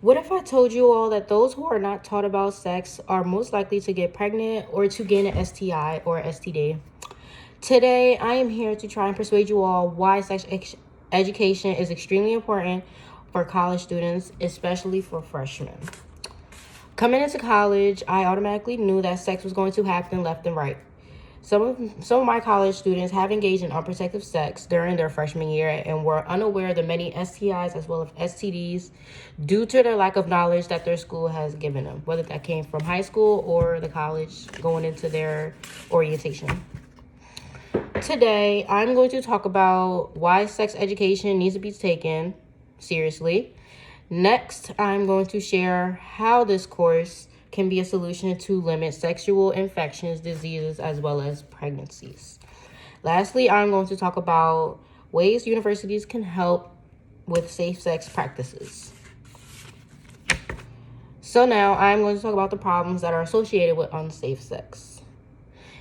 What if I told you all that those who are not taught about sex are most likely to get pregnant or to gain an STI or STD? Today, I am here to try and persuade you all why education is extremely important for college students, especially for freshmen. Coming into college, I automatically knew that sex was going to happen left and right. Some of my college students have engaged in unprotected sex during their freshman year and were unaware of the many STIs as well as STDs due to their lack of knowledge that their school has given them, whether that came from high school or the college going into their orientation. Today, I'm going to talk about why sex education needs to be taken seriously. Next, I'm going to share how this course can be a solution to limit sexual infections, diseases, as well as pregnancies. Lastly, I'm going to talk about ways universities can help with safe sex practices. So now I'm going to talk about the problems that are associated with unsafe sex.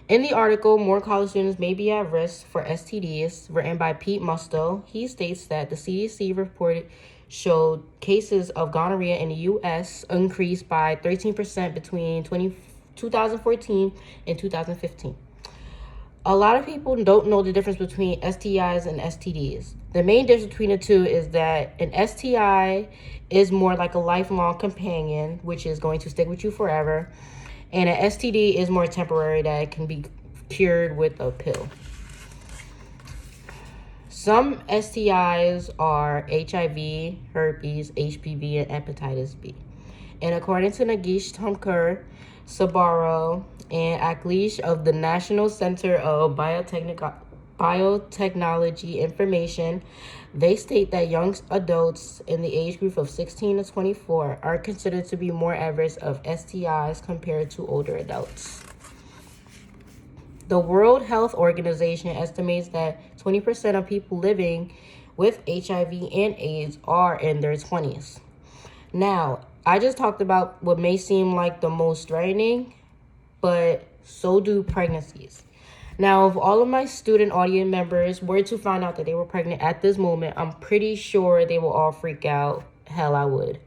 In the article, More College Students May Be at Risk for STDs, written by Pete Musto, he states that the CDC reported showed cases of gonorrhea in the U.S. increased by 13% between 2014 and 2015. A lot of people don't know the difference between STIs and STDs. The main difference between the two is that an STI is more like a lifelong companion, which is going to stick with you forever, and an STD is more temporary that can be cured with a pill. Some STIs are HIV, herpes, HPV, and hepatitis B. And according to Nagesh Thakur, Sabaro, and Aklesh of the National Center of Biotechnology Information, they state that young adults in the age group of 16 to 24 are considered to be more at risk of STIs compared to older adults. The World Health Organization estimates that 20% of people living with HIV and AIDS are in their 20s. Now, I just talked about what may seem like the most threatening, but so do pregnancies. Now, if all of my student audience members were to find out that they were pregnant at this moment, I'm pretty sure they will all freak out. Hell, I would.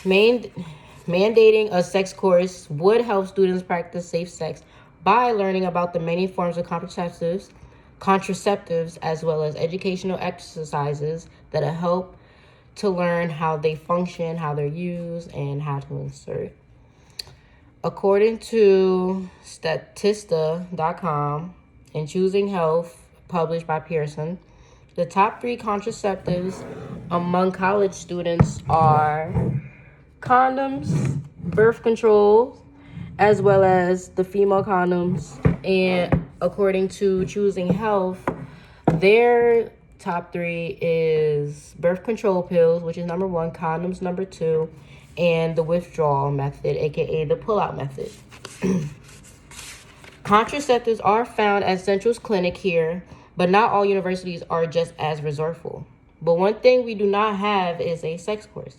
Mandating a sex course would help students practice safe sex by learning about the many forms of contraceptives, as well as educational exercises that help to learn how they function, how they're used, and how to insert. According to Statista.com and Choosing Health, published by Pearson, the top 3 contraceptives among college students are condoms, birth control, as well as the female condoms. And according to Choosing Health, their top 3 is birth control pills, which is number 1, condoms number 2, and the withdrawal method, aka the pull-out method. Contraceptives are found at Central's clinic here, but not all universities are just as resourceful. But one thing we do not have is a sex course.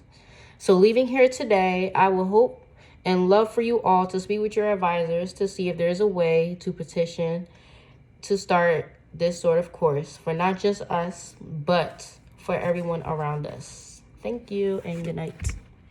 So leaving here today, I will hope and love for you all to speak with your advisors to see if there's a way to petition to start this sort of course for not just us, but for everyone around us. Thank you and good night.